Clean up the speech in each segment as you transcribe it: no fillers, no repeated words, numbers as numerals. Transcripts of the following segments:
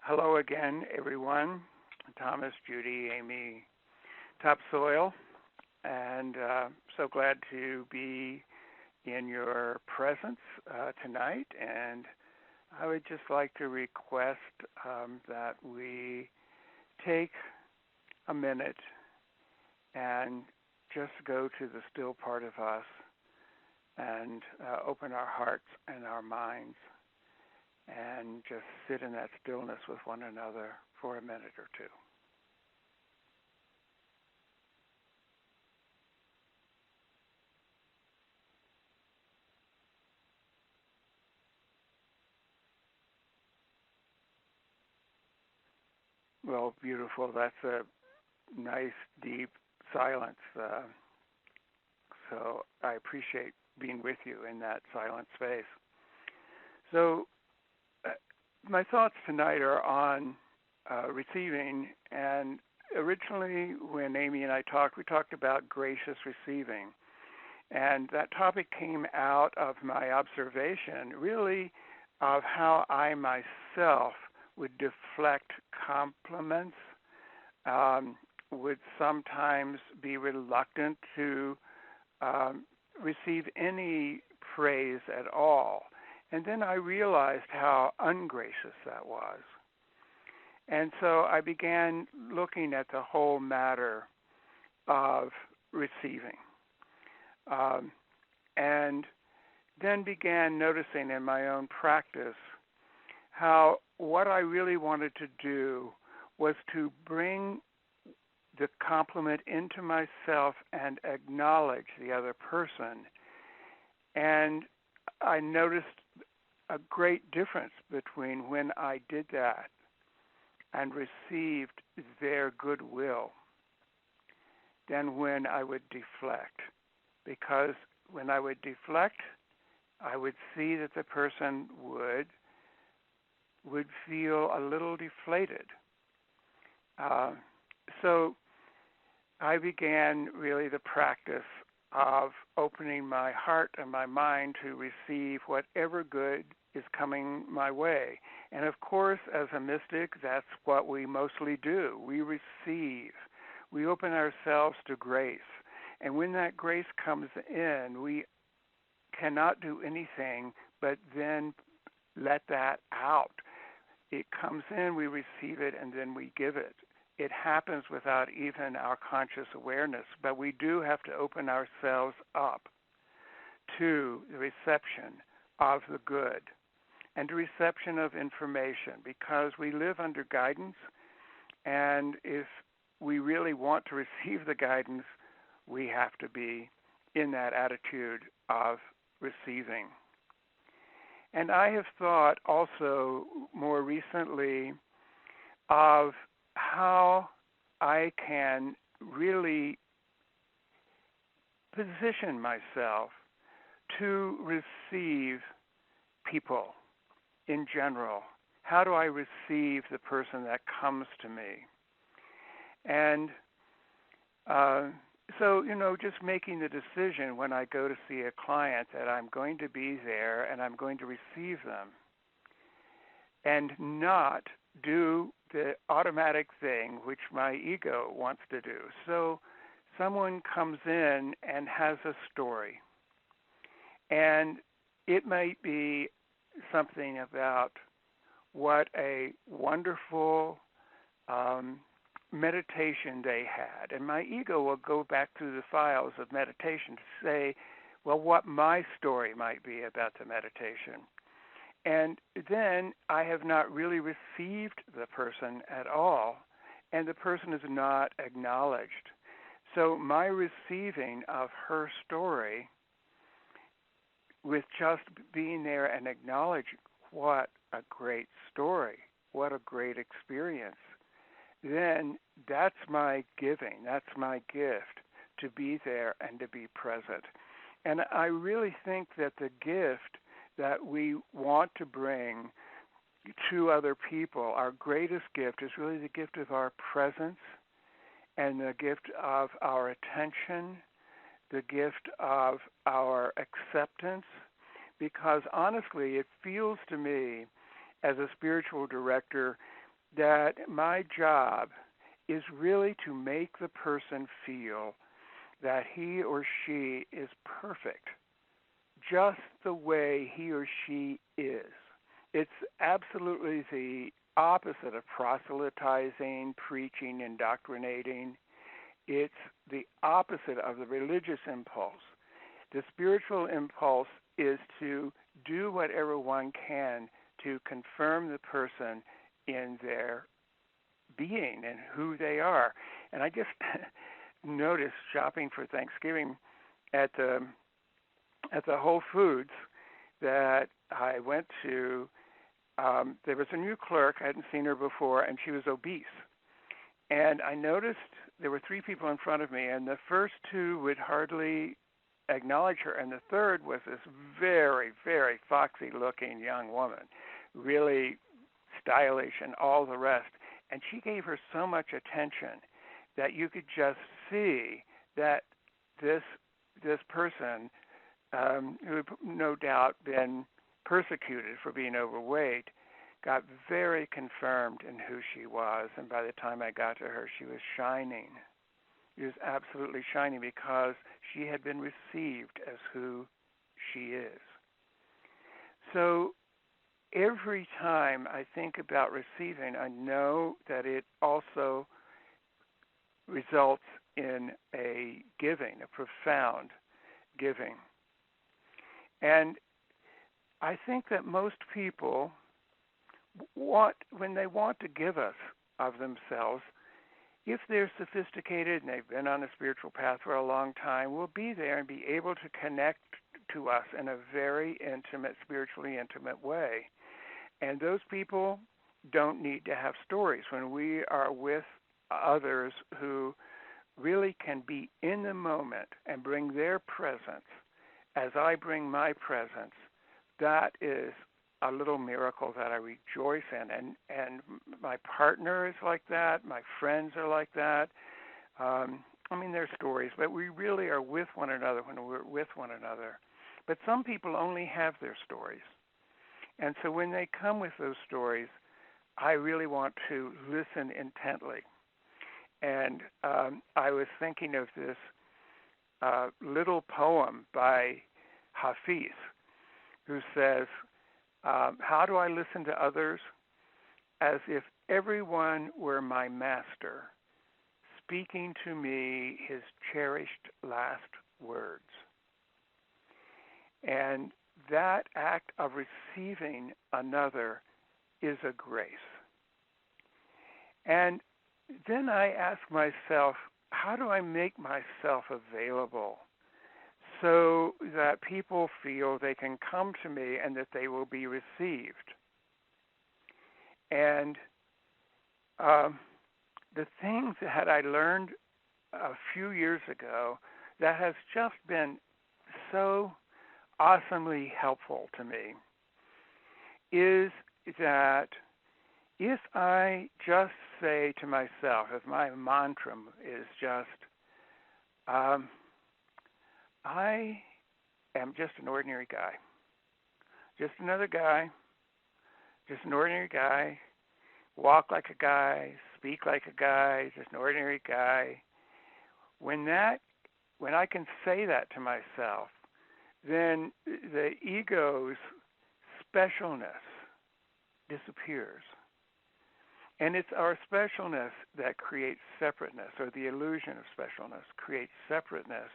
Hello again, everyone. Thomas, Judy, Amy, Topsoil, and so glad to be in your presence tonight. And I would just like to request that we take a minute and just go to the still part of us and open our hearts and our minds and just sit in that stillness with one another for a minute or two. Well, beautiful. That's a nice, deep silence. So I appreciate being with you in that silent space. So my thoughts tonight are on receiving, and originally when Amy and I talked, we talked about gracious receiving, and that topic came out of my observation, really, of how I myself would deflect compliments, would sometimes be reluctant to receive any praise at all. And then I realized how ungracious that was. And so I began looking at the whole matter of receiving. And then began noticing in my own practice how what I really wanted to do was to bring the compliment into myself and acknowledge the other person. And I noticed a great difference between when I did that and received their goodwill than when I would deflect. Because when I would deflect, I would see that the person would feel a little deflated. So I began really the practice of opening my heart and my mind to receive whatever good is coming my way. And of course, as a mystic, that's what we mostly do. We receive. We open ourselves to grace. And when that grace comes in, we cannot do anything but then let that out. It comes in, we receive it, and then we give it. It happens without even our conscious awareness, but we do have to open ourselves up to the reception of the good and the reception of information, because we live under guidance, and if we really want to receive the guidance, we have to be in that attitude of receiving. And I have thought also more recently of how I can really position myself to receive people in general. How do I receive the person that comes to me? And so, just making the decision when I go to see a client that I'm going to be there and I'm going to receive them and not do the automatic thing which my ego wants to do. So someone comes in and has a story, and it might be something about what a wonderful meditation they had. And my ego will go back through the files of meditation to say, well, what my story might be about the meditation. And then I have not really received the person at all, and the person is not acknowledged. So my receiving of her story, with just being there and acknowledging what a great story, what a great experience, then that's my giving, that's my gift, to be there and to be present. And I really think that the gift that we want to bring to other people, our greatest gift, is really the gift of our presence and the gift of our attention, the gift of our acceptance, because honestly, it feels to me as a spiritual director that my job is really to make the person feel that he or she is perfect, just the way he or she is. It's absolutely the opposite of proselytizing, preaching, indoctrinating. It's the opposite of the religious impulse. The spiritual impulse is to do whatever one can to confirm the person in their being and who they are. And I just noticed shopping for Thanksgiving at the Whole Foods that I went to, there was a new clerk. I hadn't seen her before, and she was obese. And I noticed there were three people in front of me, and the first two would hardly acknowledge her, and the third was this very, very foxy-looking young woman, really stylish and all the rest. And she gave her so much attention that you could just see that this person, who had no doubt been persecuted for being overweight, got very confirmed in who she was. And by the time I got to her, she was shining. She was absolutely shining because she had been received as who she is. So every time I think about receiving, I know that it also results in a giving, a profound giving. And I think that most people when they want to give us of themselves, if they're sophisticated and they've been on a spiritual path for a long time, will be there and be able to connect to us in a very intimate, spiritually intimate way. And those people don't need to have stories. When we are with others who really can be in the moment and bring their presence as I bring my presence, that is a little miracle that I rejoice in. And my partner is like that. My friends are like that. There's stories, but we really are with one another when we're with one another. But some people only have their stories. And so when they come with those stories, I really want to listen intently. And I was thinking of this little poem by Hafiz, who says, how do I listen to others? As if everyone were my master, speaking to me his cherished last words. And that act of receiving another is a grace. And then I ask myself, how do I make myself available so that people feel they can come to me and that they will be received? And the thing that I learned a few years ago that has just been so awesomely helpful to me is that if I just say to myself, if my mantra is just, I am just an ordinary guy, just another guy, just an ordinary guy, walk like a guy, speak like a guy, just an ordinary guy. When I can say that to myself, then the ego's specialness disappears. And it's our specialness that creates separateness, or the illusion of specialness creates separateness.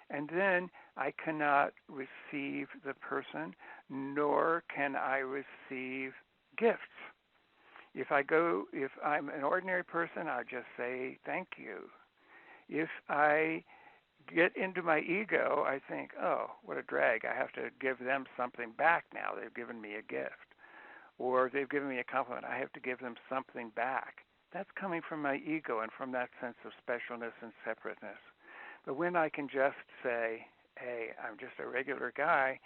And then I cannot receive the person, nor can I receive gifts. If I'm an ordinary person, I'll just say thank you. If I get into my ego, I think, oh, what a drag. I have to give them something back now. They've given me a gift. Or they've given me a compliment. I have to give them something back. That's coming from my ego and from that sense of specialness and separateness. But when I can just say, hey, I'm just a regular guy,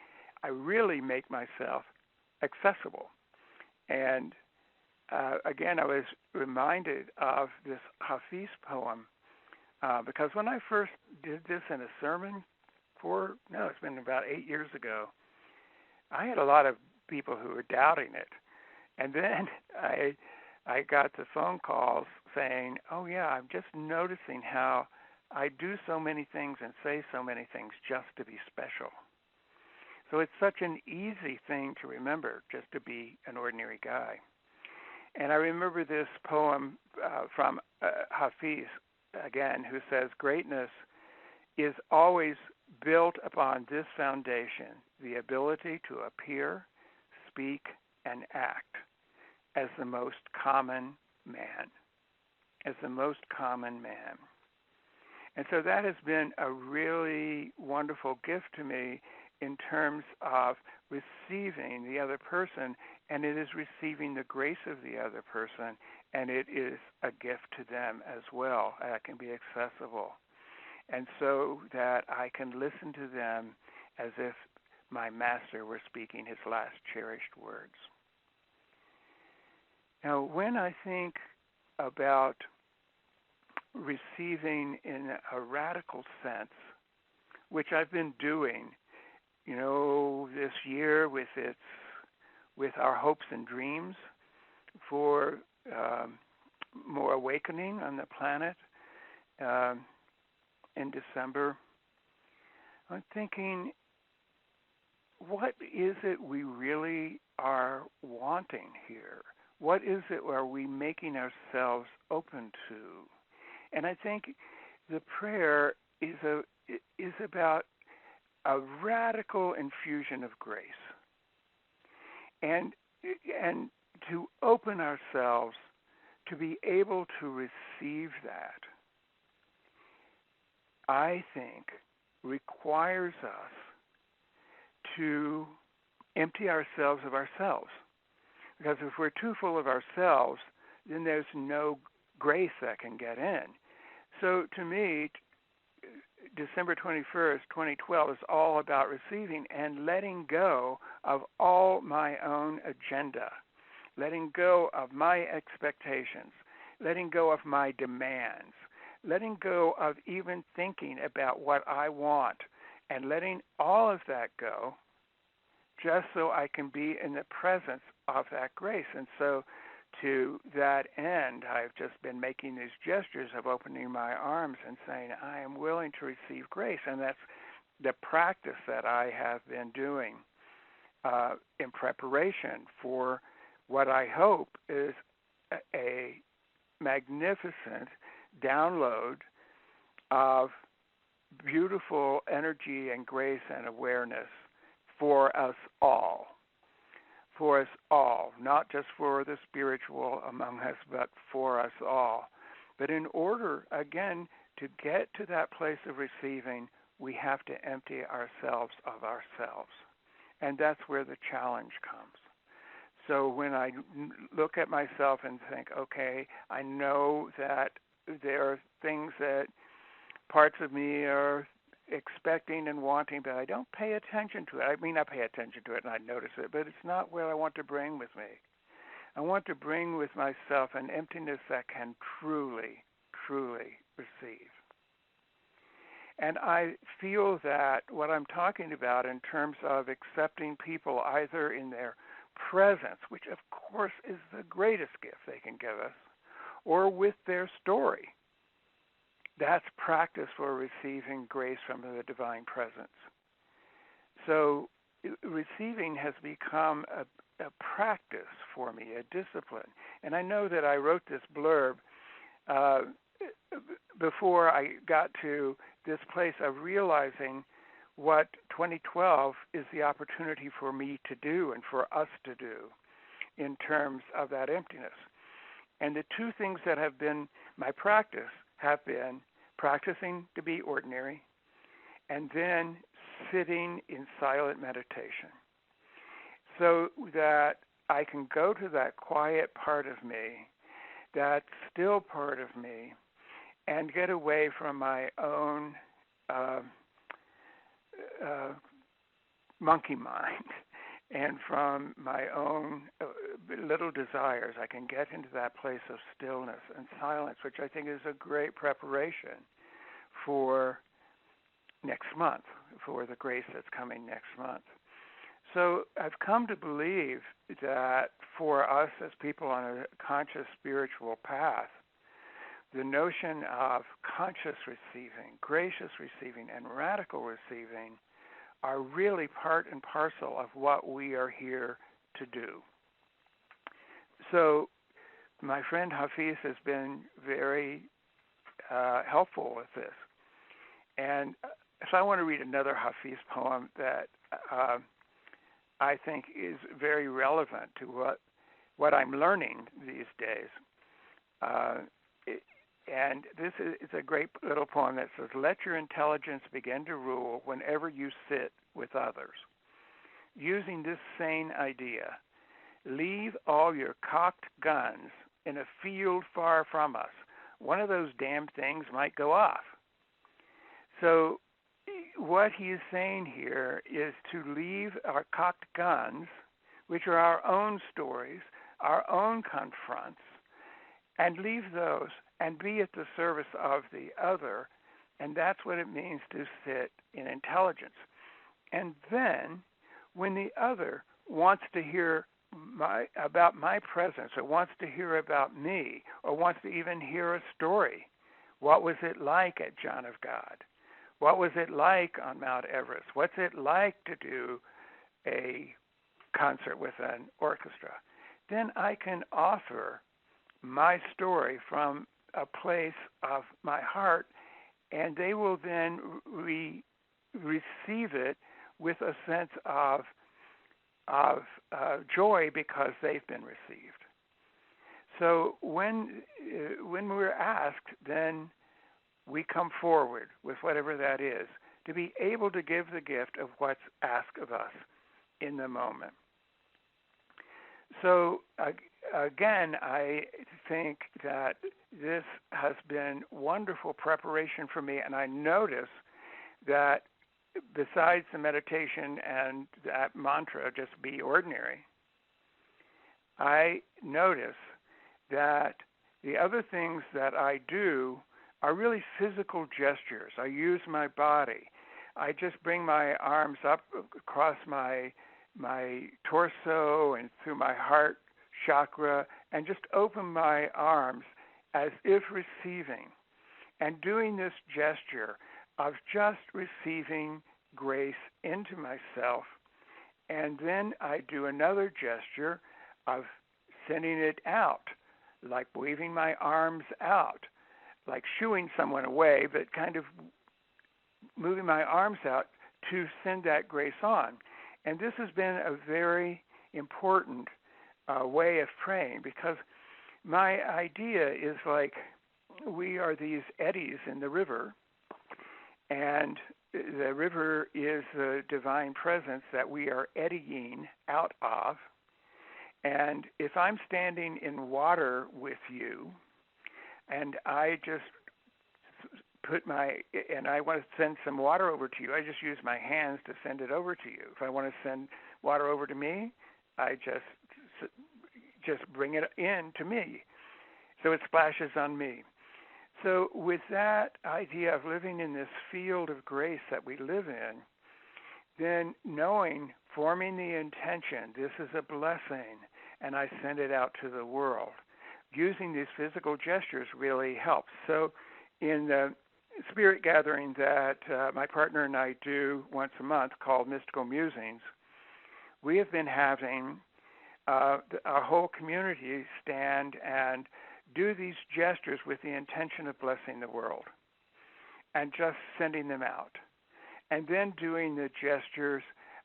I really make myself accessible. And again, I was reminded of this Hafiz poem because when I first did this in a sermon it's been about 8 years ago, I had a lot of people who were doubting it. And then I I got the phone calls saying, oh, yeah, I'm just noticing how I do so many things and say so many things just to be special. So it's such an easy thing to remember, just to be an ordinary guy. And I remember this poem from Hafiz, again, who says, greatness is always built upon this foundation, the ability to appear, speak, and act as the most common man, as the most common man. And so that has been a really wonderful gift to me in terms of receiving the other person, and it is receiving the grace of the other person, and it is a gift to them as well that can be accessible. And so that I can listen to them as if my master were speaking his last cherished words. Now, when I think about receiving in a radical sense, which I've been doing, this year with our hopes and dreams for more awakening on the planet in December, I'm thinking, what is it we really are wanting here? What is it are we making ourselves open to? And I think the prayer is about a radical infusion of grace, and to open ourselves to be able to receive that, I think, requires us to empty ourselves of ourselves. Because if we're too full of ourselves, then there's no grace that can get in. So to me, December 21st, 2012 is all about receiving and letting go of all my own agenda, letting go of my expectations, letting go of my demands, letting go of even thinking about what I want, and letting all of that go just so I can be in the presence of that grace. And so to that end, I've just been making these gestures of opening my arms and saying, I am willing to receive grace. And that's the practice that I have been doing in preparation for what I hope is a magnificent download of beautiful energy and grace and awareness for us all. For us all, not just for the spiritual among us, but for us all. But in order, again, to get to that place of receiving, we have to empty ourselves of ourselves. And that's where the challenge comes. So when I look at myself and think, okay, I know that there are things that parts of me are expecting and wanting, but I don't pay attention to it. I mean, I pay attention to it and I notice it, but it's not what I want to bring with me. I want to bring with myself an emptiness that can truly, truly receive. And I feel that what I'm talking about in terms of accepting people either in their presence, which of course is the greatest gift they can give us, or with their story. That's practice for receiving grace from the divine presence. So receiving has become a practice for me, a discipline. And I know that I wrote this blurb before I got to this place of realizing what 2012 is the opportunity for me to do and for us to do in terms of that emptiness. And the two things that have been my practice have been practicing to be ordinary and then sitting in silent meditation so that I can go to that quiet part of me, that still part of me, and get away from my own monkey mind and from my own little desires. I can get into that place of stillness and silence, which I think is a great preparation for next month, for the grace that's coming next month. So I've come to believe that for us as people on a conscious spiritual path, the notion of conscious receiving, gracious receiving, and radical receiving are really part and parcel of what we are here to do. So my friend Hafiz has been very helpful with this. And if I want to read another Hafiz poem that I think is very relevant to what I'm learning these days, and this is a great little poem that says, "Let your intelligence begin to rule whenever you sit with others. Using this sane idea, leave all your cocked guns in a field far from us. One of those damn things might go off." So what he is saying here is to leave our cocked guns, which are our own stories, our own confronts, and leave those and be at the service of the other. And that's what it means to sit in intelligence. And then when the other wants to hear about my presence, or wants to hear about me, or wants to even hear a story, what was it like at John of God? What was it like on Mount Everest? What's it like to do a concert with an orchestra? Then I can offer my story from a place of my heart, and they will then receive it with a sense of joy because they've been received. So when we're asked, then we come forward with whatever that is, to be able to give the gift of what's asked of us in the moment. So again, I think that this has been wonderful preparation for me, and I notice that besides the meditation and that mantra, just be ordinary, I notice that the other things that I do are really physical gestures. I use my body. I just bring my arms up across my torso and through my heart chakra and just open my arms as if receiving, and doing this gesture of just receiving grace into myself. And then I do another gesture of sending it out, like waving my arms out, like shooing someone away, but kind of moving my arms out to send that grace on. And this has been a very important way of praying, because my idea is like we are these eddies in the river, and the river is the divine presence that we are eddying out of. And if I'm standing in water with you, and I just and I want to send some water over to you, I just use my hands to send it over to you. If I want to send water over to me, I just bring it in to me, so it splashes on me. So with that idea of living in this field of grace that we live in, then forming the intention, this is a blessing, and I send it out to the world. Using these physical gestures really helps. So in the spirit gathering that my partner and I do once a month called Mystical Musings, we have been having our whole community stand and do these gestures with the intention of blessing the world and just sending them out. And then doing the gestures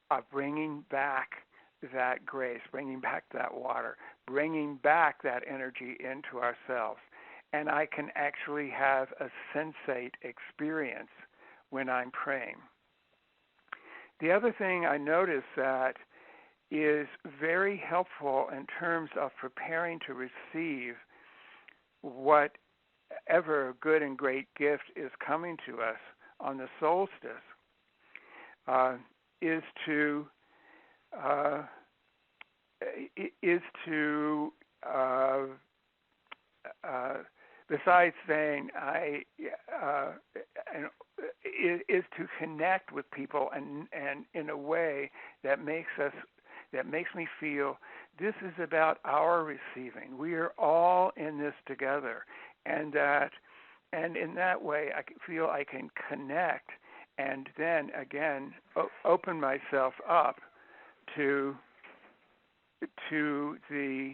of bringing back that grace, bringing back that water, bringing back that energy into ourselves. And I can actually have a sensate experience when I'm praying. The other thing I notice that is very helpful in terms of preparing to receive whatever good and great gift is coming to us on the solstice is to besides saying is to connect with people and in a way that makes me feel this is about our receiving. We are all in this together, and in that way I feel I can connect, and then again open myself up to the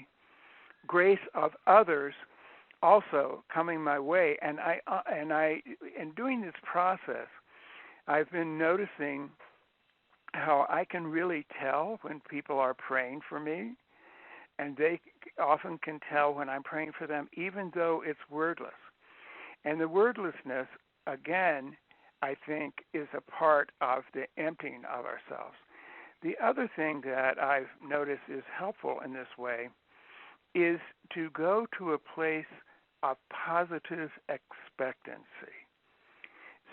grace of others also coming my way. And I in doing this process, I've been noticing how I can really tell when people are praying for me, and they often can tell when I'm praying for them, even though it's wordless. And the wordlessness, again, I think is a part of the emptying of ourselves. The other thing that I've noticed is helpful in this way is to go to a place of positive expectancy.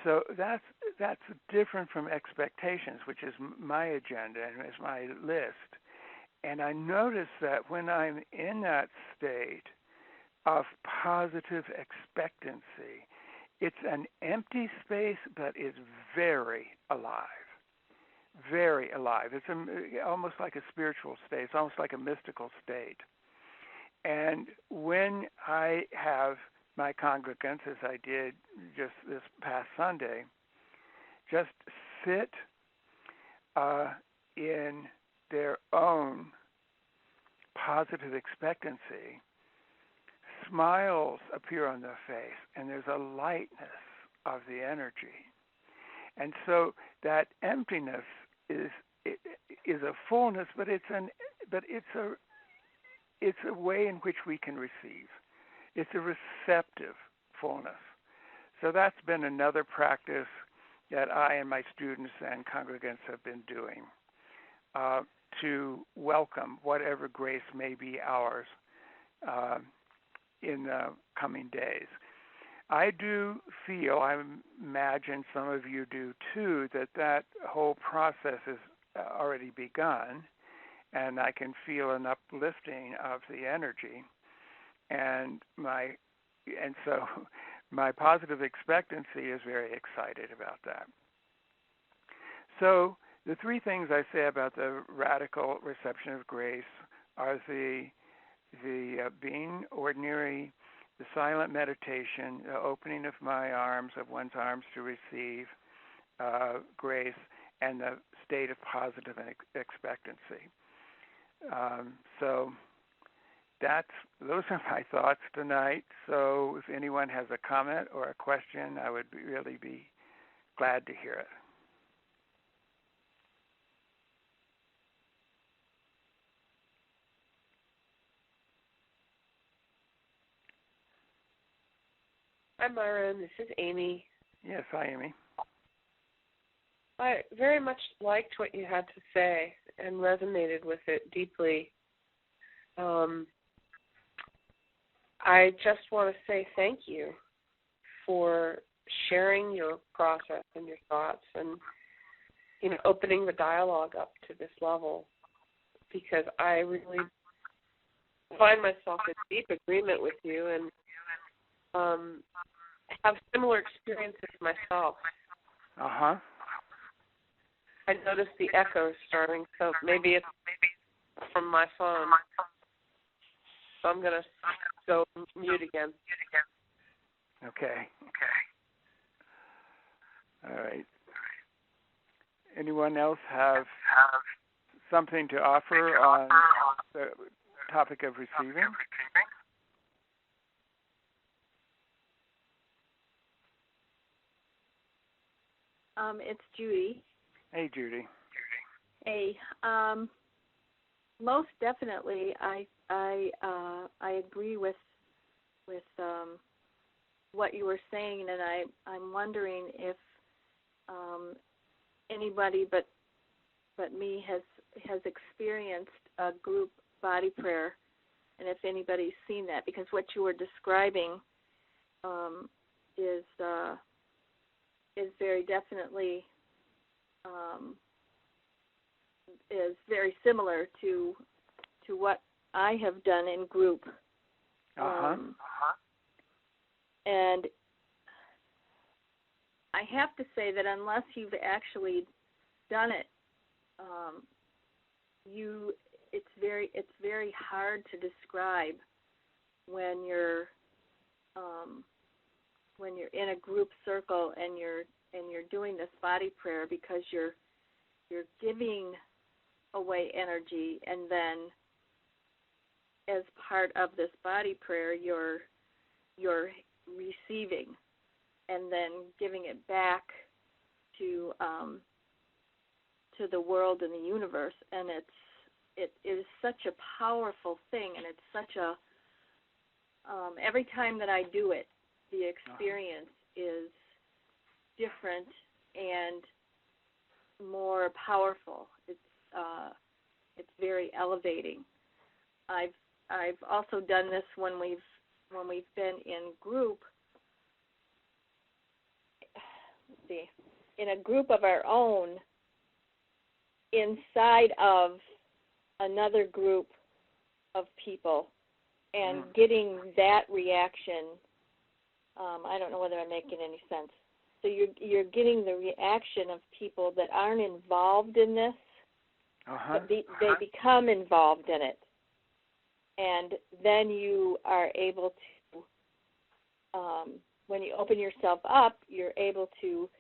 So that's different from expectations, which is my agenda and is my list. And I notice that when I'm in that state of positive expectancy, it's an empty space, but it's very alive. Very alive. It's almost like a spiritual state. It's almost like a mystical state. And when I have my congregants, as I did just this past Sunday, just sit in their own positive expectancy, smiles appear on their face, and there's a lightness of the energy. And so that emptiness is a fullness, but it's a way in which we can receive. It's a receptive fullness. So that's been another practice that I and my students and congregants have been doing to welcome whatever grace may be ours in the coming days. I do feel, I imagine some of you do too, that whole process has already begun, and I can feel an uplifting of the energy, and so my positive expectancy is very excited about that. So the three things I say about the radical reception of grace are the being ordinary, the silent meditation, the opening of my arms, of one's arms to receive grace, and the state of positive expectancy. So those are my thoughts tonight. So if anyone has a comment or a question, I would really be glad to hear it. Hi, Myron. This is Amy. Yes, hi, Amy. I very much liked what you had to say and resonated with it deeply. I just want to say thank you for sharing your process and your thoughts and, opening the dialogue up to this level, because I really find myself in deep agreement with you and have similar experiences myself. Uh-huh. I noticed the echo starting, so maybe it's from my phone. So I'm going to go mute again. Okay. All right. Anyone else have something to offer on the topic of receiving? It's Judy. Hey, Judy. Hey. Most definitely, I agree with what you were saying, and I'm wondering if anybody but me has experienced a group body prayer, and if anybody's seen that, because what you were describing is very definitely is very similar to what I have done in group. And I have to say that unless you've actually done it, it's very hard to describe when you're in a group circle and you're doing this body prayer, because you're giving away energy, and then as part of this body prayer you're receiving and then giving it back to the world and the universe, and it is such a powerful thing, and it's such a every time that I do it, the experience is different and more powerful. It's very elevating. I've also done this when we've been in group. Let's see, in a group of our own, inside of another group of people, and getting that reaction. I don't know whether I'm making any sense. So you're getting the reaction of people that aren't involved in this, but they become involved in it. And then you are able to, when you open yourself up, you're able to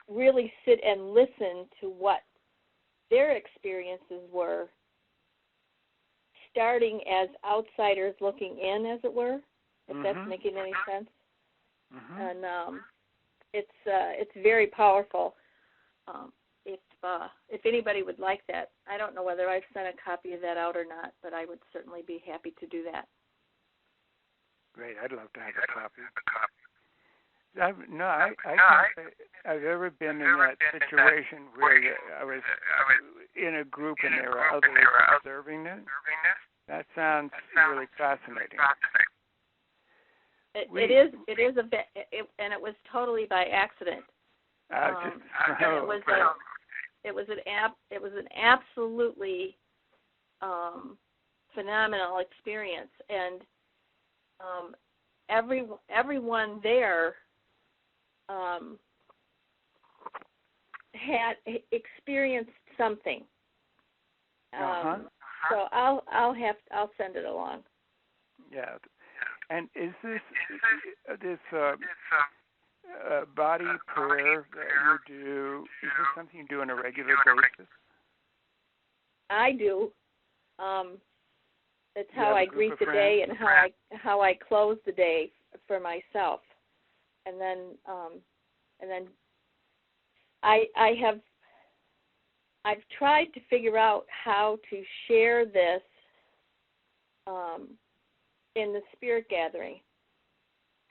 really sit and listen to what their experiences were, starting as outsiders looking in, as it were, if that's making any sense. And it's very powerful. If anybody would like that, I don't know whether I've sent a copy of that out or not, but I would certainly be happy to do that. Great, I'd love to have a copy. I can't say I've ever been in that situation where I was in a group and there were others observing it. That sounds really fascinating. It is a bit, and it was totally by accident. It was an absolutely phenomenal experience, and everyone there had experienced something. So I'll send it along. Yeah. And is this body prayer that you do, is this something you do on a regular basis? I do. That's how I greet the day and how I close the day for myself. And then I've tried to figure out how to share this in the spirit gathering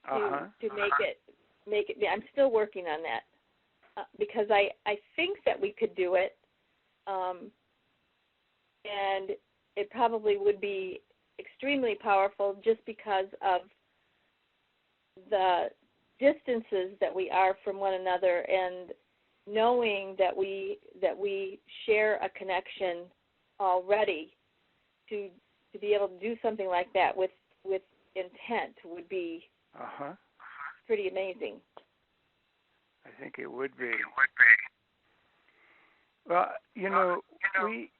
to make it. I'm still working on that because I think that we could do it, and it probably would be extremely powerful just because of the distances that we are from one another, and knowing that we share a connection already, to be able to do something like that with intent would be pretty amazing. I think it would be. Well, we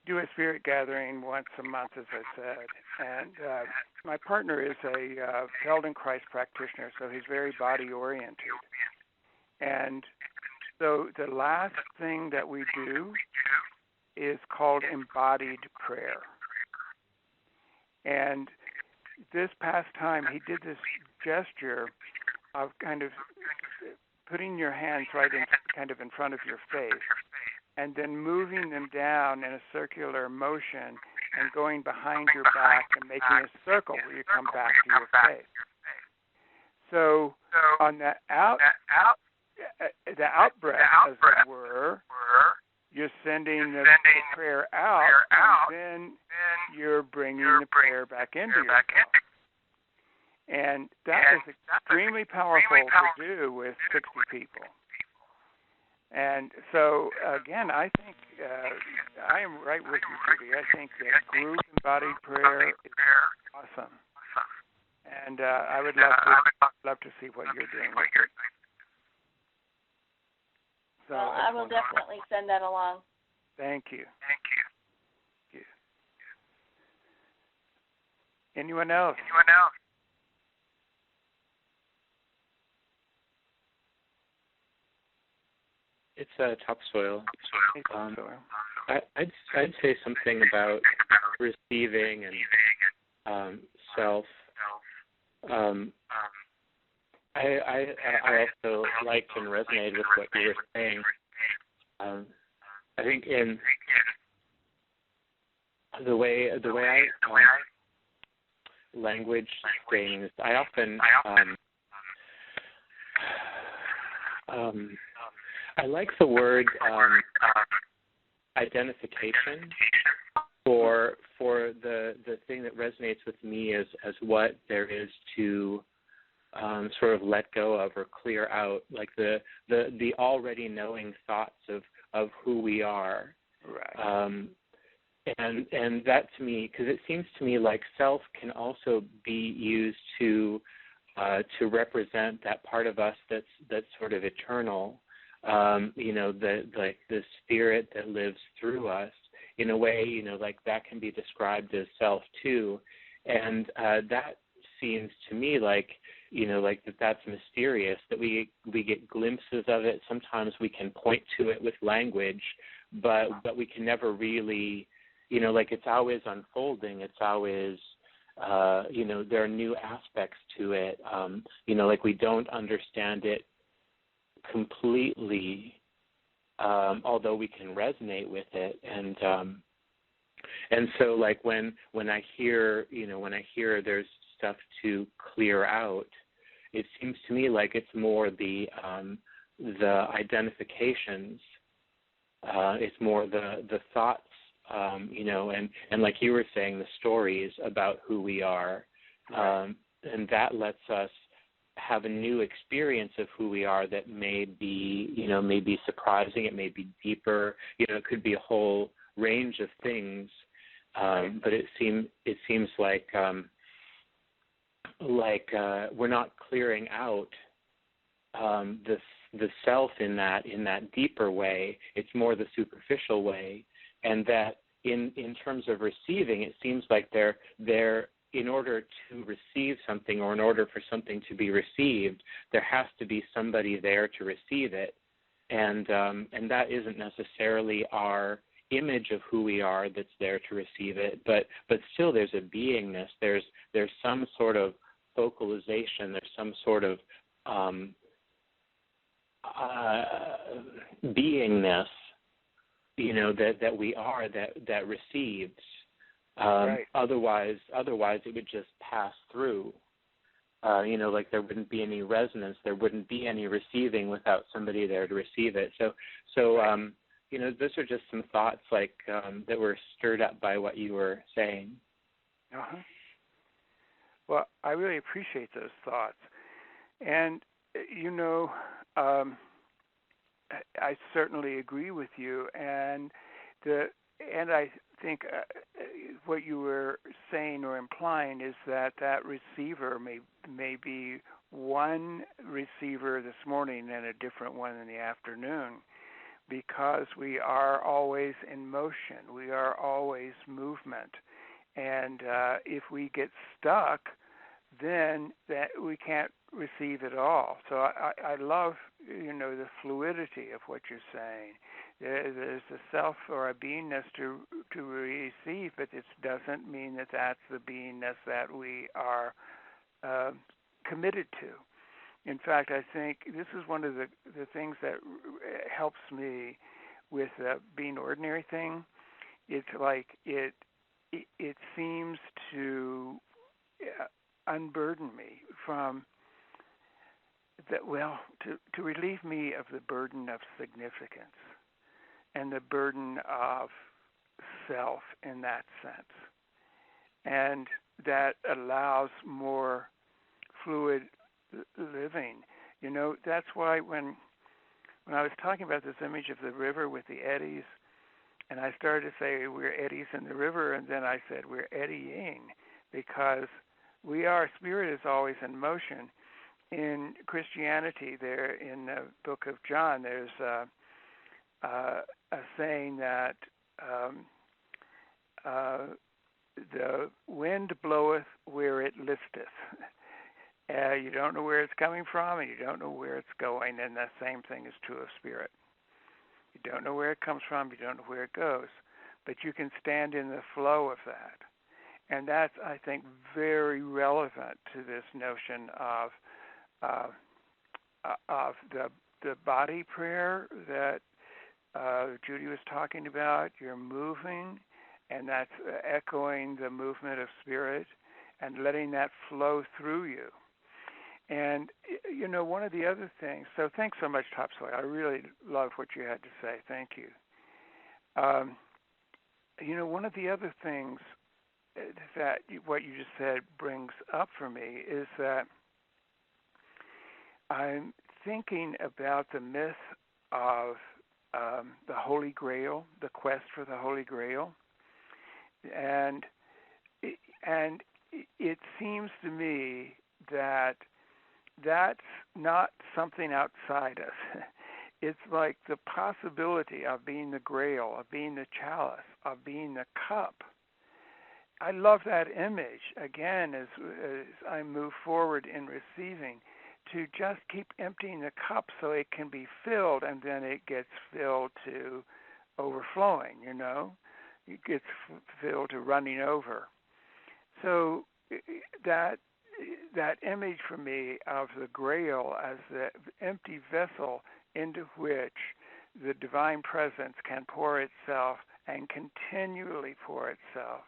do a spirit gathering once a month, as I said, and my partner is a Feldenkrais practitioner, so he's very body-oriented. And so the last thing that we do is called Embodied Prayer. And this past time, he did this gesture of kind of putting your hands right in front of your face, and then moving them down in a circular motion and going behind your back and making a circle where you come back to your face. So on the out-breath, as it were, you're sending the prayer out, and then you're bringing the prayer back into yourself. And that is extremely powerful to do with 60 people. And so, again, I think I am right with you, Judy. I think that group embodied prayer is awesome. And I would love to see what you're doing with it. So well, I will definitely send that along. Thank you. Anyone else? It's topsoil. Topsoil. I'd say something about receiving and self. I also liked and resonated with what you were saying. I think in the way I language things, I often I like the word identification for the thing that resonates with me as what there is to sort of let go of or clear out, like the already knowing thoughts of who we are. Right. And that to me, because it seems to me like self can also be used to represent that part of us that's sort of eternal. The spirit that lives through us. In a way, like that can be described as self too, and that seems to me like that's mysterious, that we get glimpses of it. Sometimes we can point to it with language, but we can never really, like it's always unfolding. It's always, there are new aspects to it. Like we don't understand it completely, although we can resonate with it. And so like when I hear there's stuff to clear out, it seems to me like it's more the identifications. It's more the thoughts, and like you were saying, the stories about who we are, and that lets us have a new experience of who we are that may be surprising. It may be deeper. It could be a whole range of things. But it seems like we're not clearing out the self in that deeper way. It's more the superficial way, and that in terms of receiving, it seems like they're in order to receive something, or in order for something to be received, there has to be somebody there to receive it, and that isn't necessarily our image of who we are that's there to receive it, but still there's a beingness, there's some sort of focalization, there's some sort of beingness, that we are, that receives. Right. Otherwise it would just pass through. Like there wouldn't be any resonance, there wouldn't be any receiving without somebody there to receive it. So those are just some thoughts like that were stirred up by what you were saying. Uh-huh. Well, I really appreciate those thoughts. And, I certainly agree with you. And I think what you were saying or implying is that receiver may be one receiver this morning and a different one in the afternoon, because we are always in motion. We are always movement. And if we get stuck, then that we can't receive at all. So I love, the fluidity of what you're saying. There's a self or a beingness to receive, but it doesn't mean that that's the beingness that we are committed to. In fact, I think this is one of the things that helps me with the being ordinary thing. It's like it seems to unburden me from that. Well, to relieve me of the burden of significance and the burden of self in that sense, and that allows more fluid living. That's why when I was talking about this image of the river with the eddies, and I started to say we're eddies in the river, and then I said we're eddying, because spirit is always in motion. In Christianity, there in the book of John, there's a saying that the wind bloweth where it listeth. You don't know where it's coming from, and you don't know where it's going, and the same thing is true of spirit. You don't know where it comes from, you don't know where it goes, but you can stand in the flow of that. And that's, I think, very relevant to this notion of the body prayer that Judy was talking about. You're moving, and that's echoing the movement of spirit and letting that flow through you. And, you know, one of the other things, so thanks so much, Topsoil. I really love what you had to say. Thank you. You know, one of the other things that what you just said brings up for me is that I'm thinking about the myth of the Holy Grail, the quest for the Holy Grail. And it seems to me that that's not something outside us. It's like the possibility of being the Grail, of being the chalice, of being the cup. I love that image, again, as I move forward in receiving, to just keep emptying the cup so it can be filled, and then it gets filled to overflowing, you know? It gets filled to running over. So that image for me of the Grail as the empty vessel into which the divine presence can pour itself and continually pour itself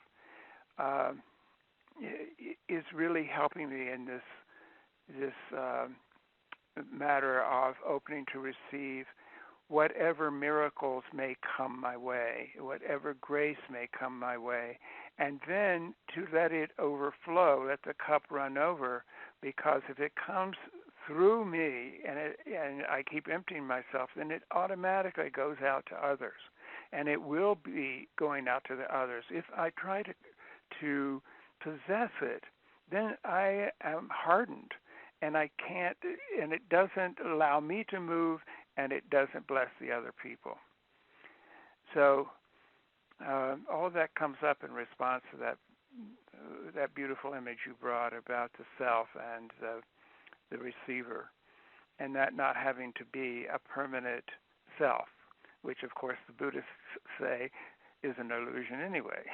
is really helping me in this matter of opening to receive whatever miracles may come my way, whatever grace may come my way, and then to let it overflow, let the cup run over, because if it comes through me and I keep emptying myself, then it automatically goes out to others, and it will be going out to the others. If I try to possess it, then I am hardened, and I can't, and it doesn't allow me to move, and it doesn't bless the other people. So all of that comes up in response to that beautiful image you brought about the self and the receiver, and that not having to be a permanent self, which of course the Buddhists say is an illusion anyway.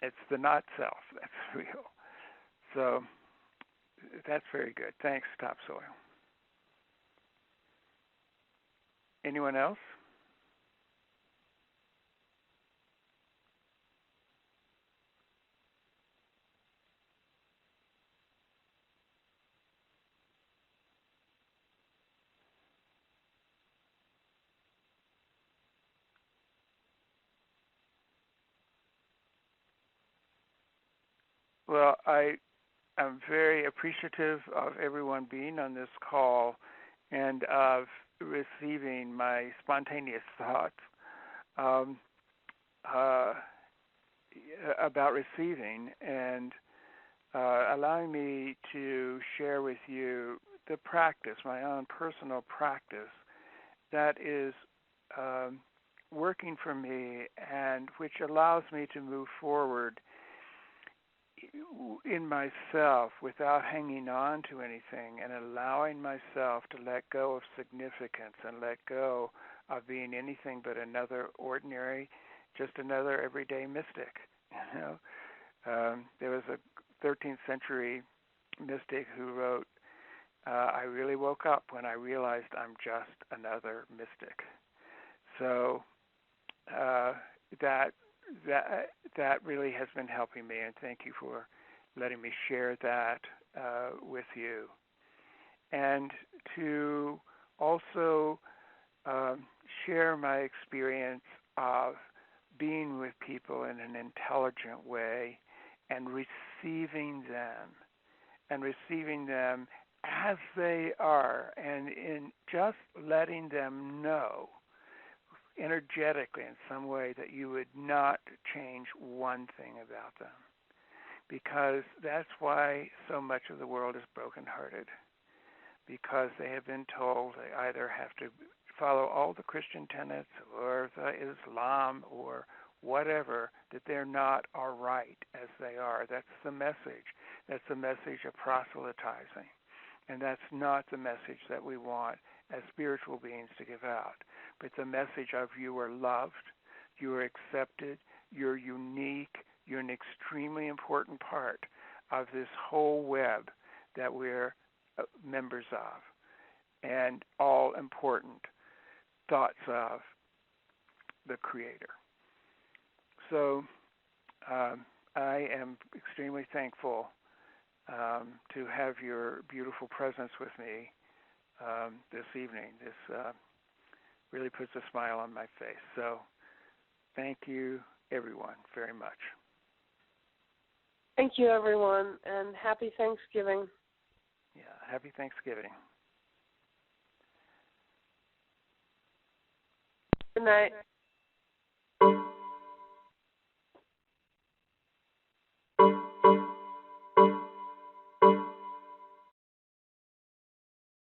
It's the not self that's real. So that's very good. Thanks, Topsoil. Anyone else? Well, I'm very appreciative of everyone being on this call and of receiving my spontaneous thoughts about receiving and allowing me to share with you the practice, my own personal practice, that is working for me and which allows me to move forward in myself without hanging on to anything and allowing myself to let go of significance and let go of being anything but another ordinary, just another everyday mystic. You know, there was a 13th century mystic who wrote, I really woke up when I realized I'm just another mystic. So that really has been helping me, and thank you for letting me share that with you. And to also share my experience of being with people in an intelligent way and receiving them as they are, and in just letting them know energetically in some way that you would not change one thing about them. Because that's why so much of the world is brokenhearted. Because they have been told they either have to follow all the Christian tenets or the Islam or whatever, that they're not all right as they are. That's the message. That's the message of proselytizing. And that's not the message that we want as spiritual beings to give out. But the message of you are loved, you are accepted, you're unique, you're an extremely important part of this whole web that we're members of, and all important thoughts of the Creator. So I am extremely thankful to have your beautiful presence with me this evening. This really puts a smile on my face. So thank you, everyone, very much. Thank you, everyone, and happy Thanksgiving. Yeah, happy Thanksgiving. Good night.